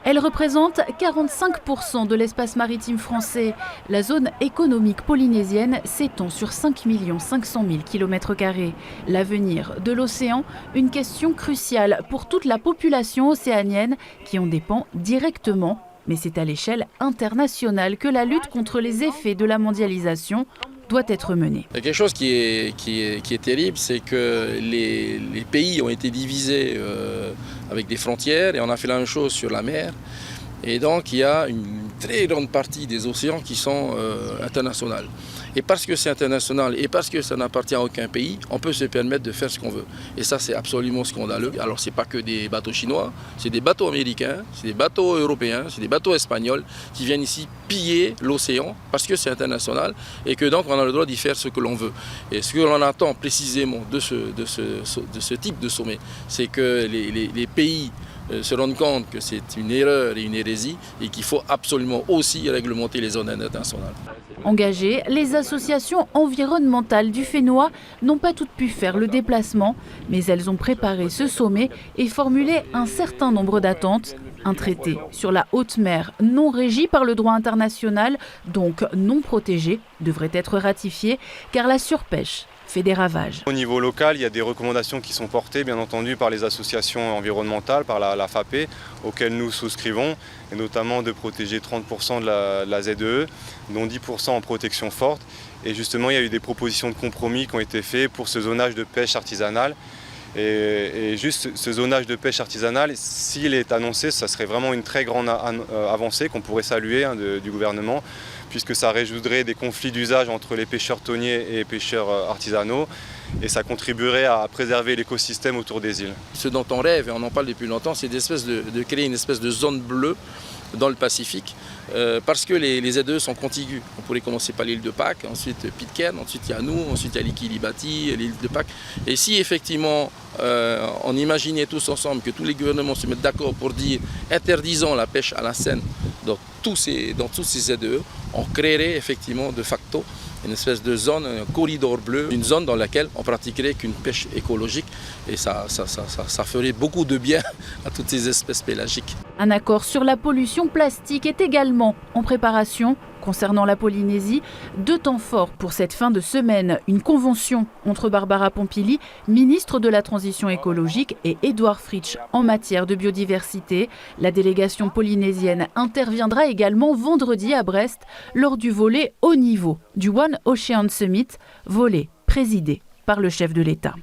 Elle représente 45% de l'espace maritime français. La zone économique polynésienne s'étend sur 5 500 000 km². L'avenir de l'océan, une question cruciale pour toute la population océanienne qui en dépend directement. Mais c'est à l'échelle internationale que la lutte contre les effets de la mondialisation doit être menée. Il y a quelque chose qui est terrible, c'est que les pays ont été divisés avec des frontières et on a fait la même chose sur la mer. Et donc il y a une très grande partie des océans qui sont internationales. Et parce que c'est international et parce que ça n'appartient à aucun pays, on peut se permettre de faire ce qu'on veut. Et ça, c'est absolument scandaleux. Alors, ce n'est pas que des bateaux chinois, c'est des bateaux américains, c'est des bateaux européens, c'est des bateaux espagnols qui viennent ici piller l'océan parce que c'est international et que donc on a le droit d'y faire ce que l'on veut. Et ce que l'on attend précisément de ce type de sommet, c'est que les pays se rendent compte que c'est une erreur et une hérésie et qu'il faut absolument aussi réglementer les zones internationales. Engagées, les associations environnementales du Fénois n'ont pas toutes pu faire le déplacement, mais elles ont préparé ce sommet et formulé un certain nombre d'attentes. Un traité sur la haute mer non régi par le droit international, donc non protégé, devrait être ratifié car la surpêche fait des ravages. Au niveau local, il y a des recommandations qui sont portées, bien entendu, par les associations environnementales, par la FAPE, auxquelles nous souscrivons, et notamment de protéger 30% de la ZEE, dont 10% en protection forte. Et justement, il y a eu des propositions de compromis qui ont été faites pour ce zonage de pêche artisanale. Et juste ce zonage de pêche artisanale, s'il est annoncé, ça serait vraiment une très grande avancée qu'on pourrait saluer du gouvernement, puisque ça résoudrait des conflits d'usage entre les pêcheurs tonniers et les pêcheurs artisanaux, et ça contribuerait à préserver l'écosystème autour des îles. Ce dont on rêve, et on en parle depuis longtemps, c'est de créer une espèce de zone bleue dans le Pacifique, parce que les ZEE sont contigus. On pourrait commencer par l'île de Pâques, ensuite Pitcairn, ensuite il y a nous, ensuite il y a Likilibati, l'île de Pâques. Et si effectivement on imaginait tous ensemble que tous les gouvernements se mettent d'accord pour dire interdisons la pêche à la Seine dans tous ces ZEE, on créerait effectivement de facto une espèce de zone, un corridor bleu, une zone dans laquelle on pratiquerait qu'une pêche écologique et ça ferait beaucoup de bien à toutes ces espèces pélagiques. Un accord sur la pollution plastique est également en préparation. Concernant la Polynésie, 2 temps forts pour cette fin de semaine. Une convention entre Barbara Pompili, ministre de la Transition écologique, et Édouard Fritsch en matière de biodiversité. La délégation polynésienne interviendra également vendredi à Brest lors du volet haut niveau du One Ocean Summit, volet présidé par le chef de l'État.